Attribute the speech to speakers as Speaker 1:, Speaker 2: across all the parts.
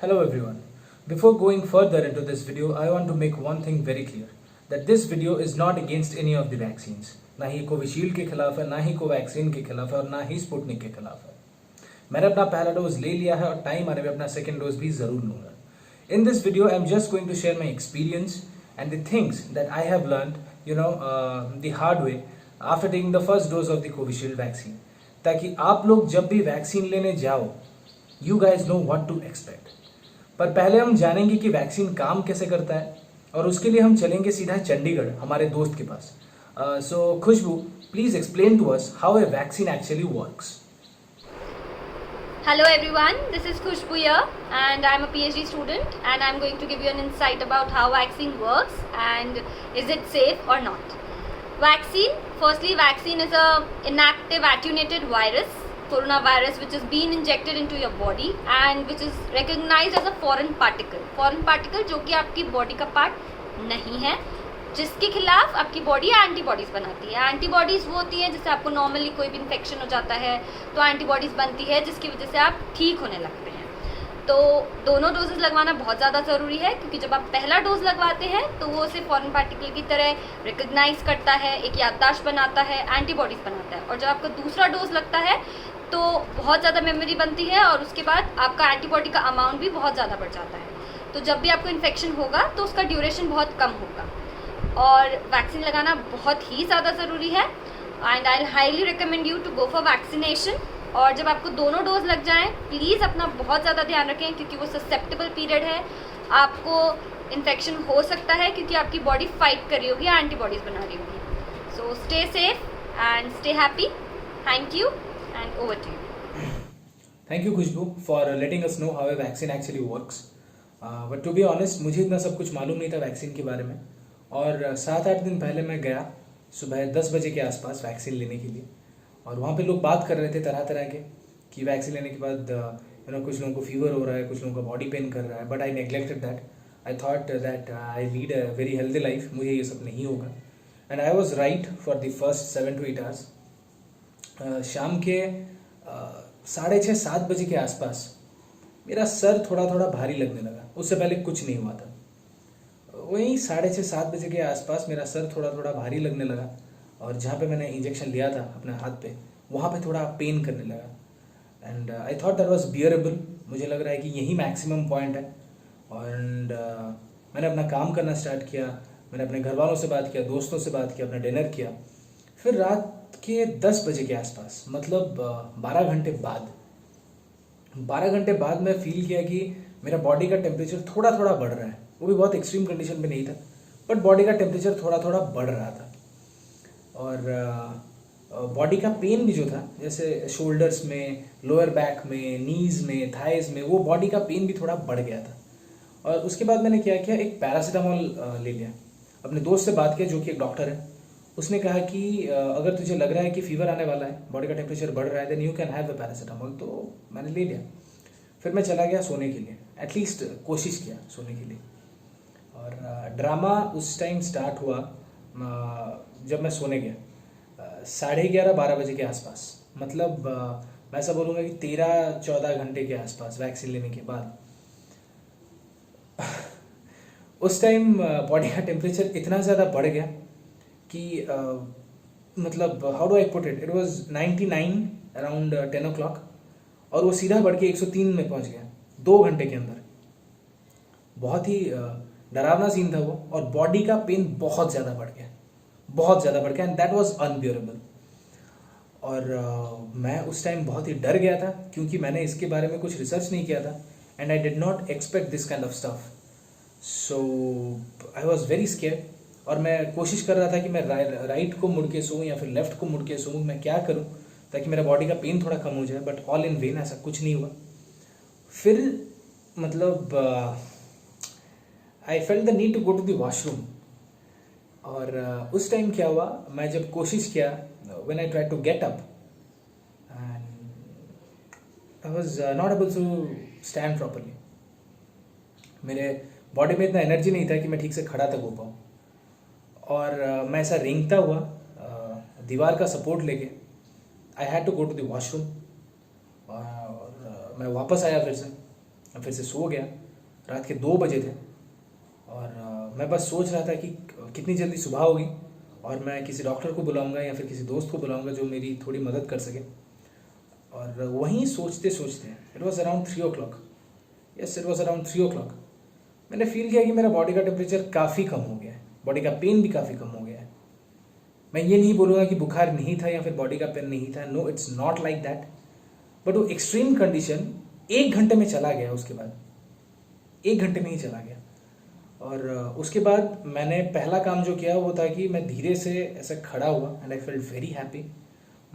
Speaker 1: Hello everyone. Before going further into this video, I want to make one thing very clear that this video is not against any of the vaccines. ना ही Covishield के खिलाफ है, ना ही Covaxin के खिलाफ है और ना ही स्पुतनिक के खिलाफ है. मैंने अपना पहला डोज ले लिया है और टाइम आने पे अपना सेकंड डोज भी जरूर लूंगा. In this video, I'm just going to share my experience and the things that I have learned, the hard way after taking the first dose of the Covishield vaccine. ताकि आप लोग जब भी vaccine लेने जाओ, you guys know what to expect. पर पहले हम जानेंगे कि वैक्सीन काम कैसे करता है और उसके लिए हम चलेंगे सीधा चंडीगढ़ हमारे दोस्त के पास. So Khushboo, please explain to us how a vaccine actually works.
Speaker 2: Hello everyone, this is Khushbu here and I'm a PhD student and I'm going to give you an insight about how vaccine works and is it safe or not. Vaccine is a inactive attenuated virus, coronavirus, which is being injected into your body and which is recognized as a foreign particle जो कि आपकी body का part नहीं है, जिसके खिलाफ आपकी body antibodies बनाती है. एंटीबॉडीज वो होती हैं जिससे आपको नॉर्मली कोई भी इन्फेक्शन हो जाता है तो एंटीबॉडीज बनती है जिसकी वजह से आप ठीक होने लगते हैं. तो दोनों डोजेस लगवाना बहुत ज़्यादा ज़रूरी है क्योंकि जब आप पहला डोज लगवाते हैं तो वो उसे फॉरेन पार्टिकल की तरह रिकग्नाइज करता है, एक याददाश्त बनाता है, एंटीबॉडीज बनाता है. और जब आपका दूसरा डोज लगता है तो बहुत ज़्यादा मेमोरी बनती है और उसके बाद आपका एंटीबॉडी का अमाउंट भी बहुत ज़्यादा बढ़ जाता है. तो जब भी आपको इन्फेक्शन होगा तो उसका ड्यूरेशन बहुत कम होगा और वैक्सीन लगाना बहुत ही ज़्यादा ज़रूरी है. And I highly recommend you to go for vaccination. और जब आपको दोनों डोज लग जाएं, प्लीज़ अपना बहुत ज़्यादा ध्यान रखें क्योंकि वो ससेप्टेबल पीरियड है. आपको इन्फेक्शन हो सकता है क्योंकि आपकी बॉडी फाइट कर रही होगी, एंटीबॉडीज बना रही होगी. So stay safe and stay happy. Thank you and over to you.
Speaker 1: Thank you Khushboo for letting us know how a vaccine actually works. But to be honest, मुझे इतना सब कुछ मालूम नहीं था वैक्सीन के बारे में. और 7-8 दिन पहले मैं गया सुबह 10 बजे के आसपास वैक्सीन लेने के लिए. और वहाँ पे लोग बात कर रहे थे तरह तरह के कि वैक्सीन लेने के बाद कुछ लोगों को फीवर हो रहा है, कुछ लोगों का बॉडी पेन कर रहा है. But I neglected that. I thought that I lead a very healthy life, मुझे ये सब नहीं होगा. And I was right for the first 7 to 8 hours. शाम के 6:30-7 बजे के आसपास मेरा सर थोड़ा थोड़ा भारी लगने लगा. उससे पहले कुछ नहीं हुआ था. वहीं 6:30-7 बजे के आसपास मेरा सर थोड़ा थोड़ा भारी लगने लगा और जहाँ पे मैंने इंजेक्शन लिया था अपने हाथ पे, वहाँ पे थोड़ा पेन करने लगा. And I thought that was bearable. मुझे लग रहा है कि यही मैक्सिमम पॉइंट है. एंड मैंने अपना काम करना स्टार्ट किया. मैंने अपने घर वालों से बात किया, दोस्तों से बात किया, अपना डिनर किया. फिर रात के 10 बजे के आसपास, मतलब 12 घंटे बाद मैं फील किया कि मेरा बॉडी का टेम्परेचर थोड़ा थोड़ा बढ़ रहा है. वो भी बहुत एक्सट्रीम कंडीशन में नहीं था, बट बॉडी का टेम्परेचर थोड़ा थोड़ा बढ़ रहा था. और बॉडी का पेन भी जो था, जैसे शोल्डर्स में, लोअर बैक में, नीज में, थाइज में, वो बॉडी का पेन भी थोड़ा बढ़ गया था. और उसके बाद मैंने क्या किया, एक पैरासीटामोल ले लिया. अपने दोस्त से बात किया जो कि एक डॉक्टर है. उसने कहा कि अगर तुझे लग रहा है कि फीवर आने वाला है, बॉडी का टेम्परेचर बढ़ रहा है, then you can have the paracetamol. तो मैंने ले लिया. फिर मैं चला गया सोने के लिए. एटलीस्ट कोशिश किया सोने के लिए. और ड्रामा उस टाइम स्टार्ट हुआ जब मैं सोने गया 11:30-12 बजे के आसपास. मतलब मैं ऐसा बोलूँगा कि 13-14 घंटे के आसपास वैक्सीन लेने के बाद. उस टाइम बॉडी का टेम्परेचर इतना ज़्यादा बढ़ गया कि मतलब how do I put it, it was 99 around 10 o'clock और वो सीधा बढ़ के 103 में पहुंच गया 2 घंटे के अंदर. बहुत ही डरावना सीन था वो. और बॉडी का पेन बहुत ज़्यादा बढ़ गया एंड दैट वाज अनबियरेबल. और मैं उस टाइम बहुत ही डर गया था क्योंकि मैंने इसके बारे में कुछ रिसर्च नहीं किया था and I did not expect this kind of stuff. So I was very scare. और मैं कोशिश कर रहा था कि मैं राइट को मुड़ के सोऊं या फिर लेफ्ट को मुड़ के सोऊं, मैं क्या करूं ताकि मेरा बॉडी का पेन थोड़ा कम हो जाए. बट ऑल इन वेन, ऐसा कुछ नहीं हुआ. फिर मतलब I felt the need to go to the washroom. और उस टाइम क्या हुआ, मैं जब कोशिश किया, when I try to get up and I was not able to stand properly. मेरे बॉडी में इतना एनर्जी नहीं था कि मैं ठीक से खड़ा तक हो पाऊँ. और मैं ऐसा रेंगता हुआ दीवार का सपोर्ट लेके I had to go to the washroom. और मैं वापस आया फिर से. मैं फिर से सो गया। रात के 2 बजे थे और मैं बस सोच रहा था कि कितनी जल्दी सुबह होगी और मैं किसी डॉक्टर को बुलाऊंगा या फिर किसी दोस्त को बुलाऊंगा जो मेरी थोड़ी मदद कर सके। और वहीं सोचते सोचते it was around 3 o'clock, yes it was around 3 o'clock, मैंने फील किया कि मेरा बॉडी का टेम्परेचर काफ़ी कम हो गया है, बॉडी का पेन भी काफ़ी कम हो गया है। मैं ये नहीं बोलूँगा कि बुखार नहीं था या फिर बॉडी का पेन नहीं था, no it's not like that, but वो एक्सट्रीम कंडीशन 1 घंटे में चला गया। उसके बाद 1 घंटे में ही चला गया। और उसके बाद मैंने पहला काम जो किया वो था कि मैं धीरे से ऐसे खड़ा हुआ and I felt very happy,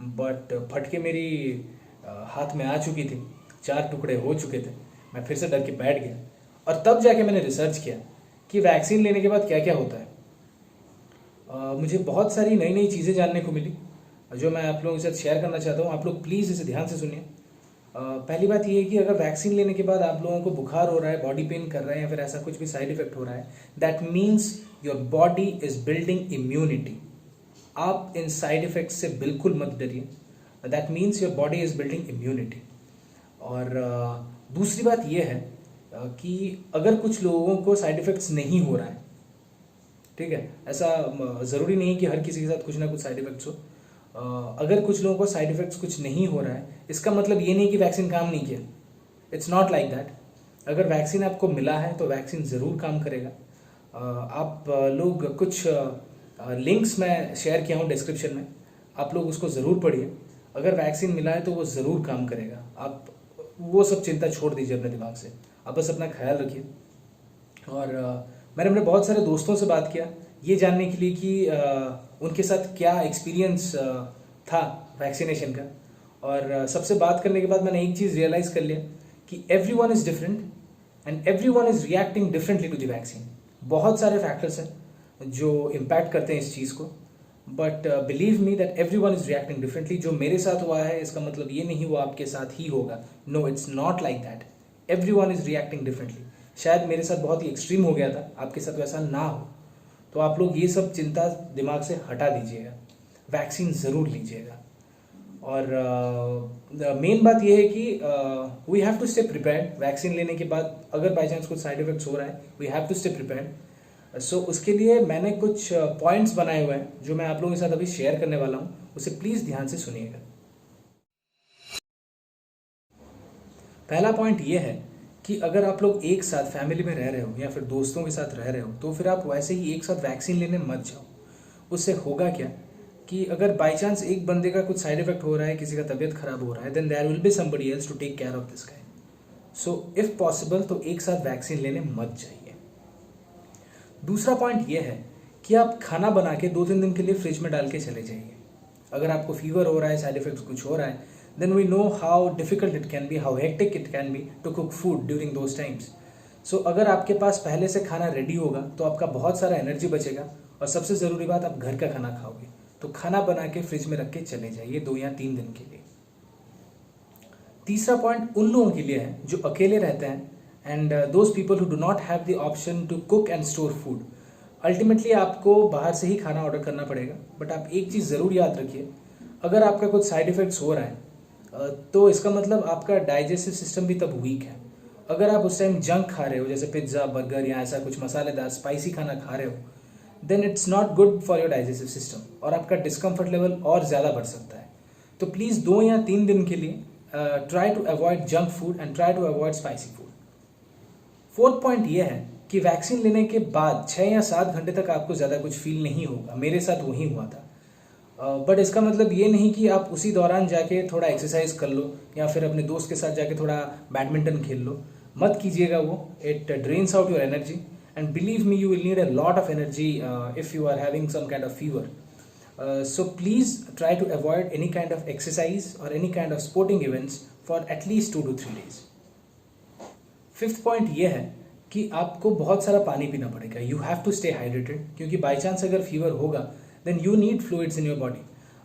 Speaker 1: but फटके मेरी हाथ में आ चुकी थी, 4 टुकड़े हो चुके थे। मैं फिर से डर के बैठ गया और तब जाके मैंने रिसर्च किया कि वैक्सीन लेने के बाद क्या क्या होता है। मुझे बहुत सारी नई नई चीज़ें जानने को मिली जो मैं आप लोगों के साथ शेयर करना चाहता हूँ। आप लोग प्लीज़ इसे ध्यान से सुनिए। पहली बात ये है कि अगर वैक्सीन लेने के बाद आप लोगों को बुखार हो रहा है, बॉडी पेन कर रहा है या फिर ऐसा कुछ भी साइड इफेक्ट हो रहा है, that means your body is building immunity. आप इन साइड इफेक्ट से बिल्कुल मत डरिए, that means your body is building immunity. और दूसरी बात यह है कि अगर कुछ लोगों को साइड इफेक्ट्स नहीं हो रहा है, ठीक है, ऐसा ज़रूरी नहीं कि हर किसी के साथ कुछ ना कुछ साइड इफेक्ट्स हो। अगर कुछ लोगों को साइड इफेक्ट्स कुछ नहीं हो रहा है, इसका मतलब ये नहीं कि वैक्सीन काम नहीं किया। It's not like that. अगर वैक्सीन आपको मिला है तो वैक्सीन ज़रूर काम करेगा। आप लोग कुछ लिंक्स मैं शेयर किया हूँ डिस्क्रिप्शन में, आप लोग उसको ज़रूर पढ़िए। अगर वैक्सीन मिला है तो वो ज़रूर काम करेगा। आप वो सब चिंता छोड़ दीजिए अपने दिमाग से, आप बस अपना ख्याल रखिए। और मैंने अपने बहुत सारे दोस्तों से बात किया ये जानने के लिए कि उनके साथ क्या एक्सपीरियंस था वैक्सीनेशन का। और सबसे बात करने के बाद मैंने एक चीज़ रियलाइज़ कर लिया कि everyone is different and everyone is reacting differently to the vaccine. बहुत सारे फैक्टर्स हैं जो इम्पैक्ट करते हैं इस चीज़ को, but believe me that everyone is reacting differently. जो मेरे साथ हुआ है इसका मतलब ये नहीं हुआ आपके साथ ही होगा। No, it's not like that. Everyone is reacting differently. शायद मेरे साथ बहुत ही एक्सट्रीम हो गया था, आपके साथ वैसा ना हो। तो आप लोग ये सब चिंता दिमाग से हटा दीजिएगा, वैक्सीन ज़रूर लीजिएगा। और मेन बात यह है कि we have to stay prepared. Vaccine लेने के बाद अगर बाई चांस कुछ साइड इफेक्ट्स हो रहा है, we have to stay prepared. So उसके लिए मैंने कुछ पॉइंट्स बनाए हुए हैं जो मैं आप लोगों के साथ अभी शेयर करने वाला हूँ, उसे प्लीज़ ध्यान से सुनिएगा। पहला पॉइंट ये है कि अगर आप लोग एक साथ फैमिली में रह रहे हो या फिर दोस्तों के साथ रह रहे हो तो फिर आप वैसे ही एक साथ वैक्सीन लेने मत जाओ। उससे होगा क्या कि अगर बाई चांस एक बंदे का कुछ साइड इफेक्ट हो रहा है, किसी का तबीयत खराब हो रहा है, then there will be somebody else to take care of this guy. So if possible तो एक साथ वैक्सीन लेने मत जाइए। दूसरा पॉइंट ये है कि आप खाना बना के 2-3 दिन के लिए फ्रिज में डाल के चले जाइए। अगर आपको फीवर हो रहा है, साइड इफेक्ट्स कुछ हो रहा है, then we know how difficult it can be, how hectic it can be to cook food during those times. So अगर आपके पास पहले से खाना रेडी होगा तो आपका बहुत सारा एनर्जी बचेगा और सबसे ज़रूरी बात, आप घर का खाना खाओगे। तो खाना बना के फ्रिज में रख के चले जाइए 2 या 3 दिन के लिए। तीसरा पॉइंट उन लोगों के लिए है जो अकेले रहते हैं and those people who do not have the option to cook and store food. Ultimately आपको बाहर से ही खाना ऑर्डर करना पड़ेगा, बट आप एक चीज़ ज़रूर याद रखिए, अगर आपका कुछ साइड इफेक्ट्स हो रहा है तो इसका मतलब आपका डाइजेस्टिव सिस्टम भी तब वीक है। अगर आप उस टाइम जंक खा रहे हो, जैसे पिज्ज़ा, बर्गर या ऐसा कुछ मसालेदार स्पाइसी खाना खा रहे हो, then it's not good for your digestive system और आपका डिस्कम्फर्ट लेवल और ज़्यादा बढ़ सकता है। तो प्लीज़ 2 या 3 दिन के लिए try to avoid junk food and try to avoid spicy food. Fourth point ये है कि वैक्सीन लेने के बाद 6 या 7 घंटे तक आपको ज़्यादा कुछ फील नहीं होगा। मेरे साथ वही हुआ था। बट इसका मतलब ये नहीं कि आप उसी दौरान जाके थोड़ा एक्सरसाइज कर लो या फिर अपने दोस्त के साथ जाके थोड़ा बैडमिंटन खेल लो, मत कीजिएगा वो। It drains out your energy and believe me you will need a lot of energy if you are having some kind of fever. So please try to avoid any kind of exercise और any kind of sporting events for at least 2 to 3 days। Fifth point ये है कि आपको बहुत सारा पानी पीना पड़ेगा। You have to stay hydrated, क्योंकि बाई चांस अगर फीवर होगा then you need fluids in your body.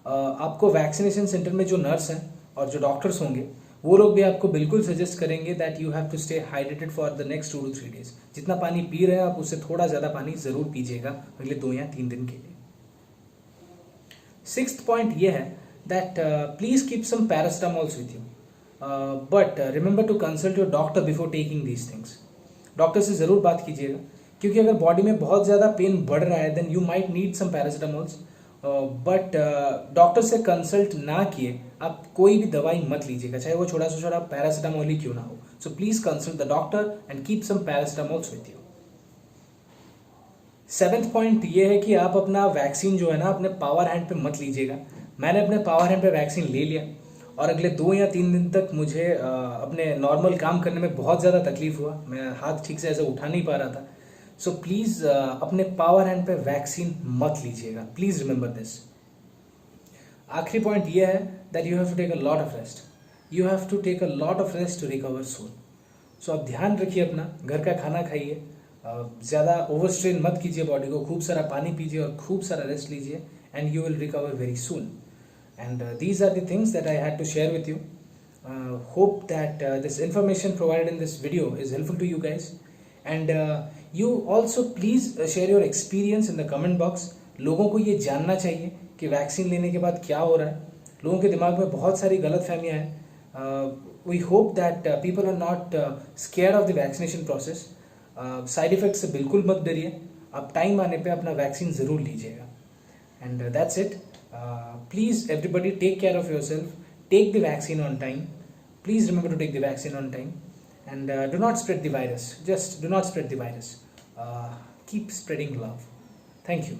Speaker 1: आपको वैक्सीनेशन सेंटर में जो नर्स हैं और जो डॉक्टर्स होंगे वो लोग भी आपको बिल्कुल सजेस्ट करेंगे that you have to stay hydrated for the next 2 to 3 days। जितना पानी पी रहे हैं आप उससे थोड़ा ज़्यादा पानी ज़रूर पीजिएगा अगले 2 या 3 दिन के लिए। सिक्स्थ पॉइंट ये है that please keep some paracetamols with you. But remember to consult your doctor before taking these things. Doctor से ज़रूर बात कीजिएगा, क्योंकि अगर बॉडी में बहुत ज़्यादा पेन बढ़ रहा है then you might need some paracetamols. But doctor से कंसल्ट ना किए आप कोई भी दवाई मत लीजिएगा, चाहे वो छोटा से छोटा पैरासिटामोल ही क्यों ना हो. So please consult the doctor and keep some paracetamols with you. 7th point ये है कि आप अपना वैक्सीन जो है ना अपने पावर हैंड पे मत लीजिएगा. मैंने अपने पावर हैंड पे वैक्सीन ले लिया और अगले 2 या 3 दिन तक मुझे अपने नॉर्मल काम करने में बहुत ज़्यादा तकलीफ हुआ. मैं हाथ ठीक से ऐसे उठा नहीं पा रहा था. सो प्लीज़ अपने पावर हैंड पे वैक्सीन मत लीजिएगा. Please remember this. आखिरी पॉइंट ये है that you have to take a lot of rest. You have to take a lot of rest to recover soon. So आप ध्यान रखिए अपना, घर का खाना खाइए, ज़्यादा ओवर स्ट्रेन मत कीजिए बॉडी को, खूब सारा पानी पीजिए और खूब सारा रेस्ट लीजिए and you will recover very soon. And these are the things that I had to share with you. Hope that this information provided in this video is helpful to you guys. And you also please share your experience in the comment box. लोगों को ये जानना चाहिए कि vaccine लेने के बाद क्या हो रहा है. लोगों के दिमाग में बहुत सारी गलतफहमियां हैं. We hope that people are not scared of the vaccination process. Side effect से बिल्कुल मत डरिए. आप टाइम आने पे अपना वैक्सीन ज़रूर लीजिएगा. And that's it. Please everybody take care of yourself, take the vaccine on time. Please remember to take the vaccine on time and do not spread the virus. Just do not spread the virus. Keep spreading love. Thank you.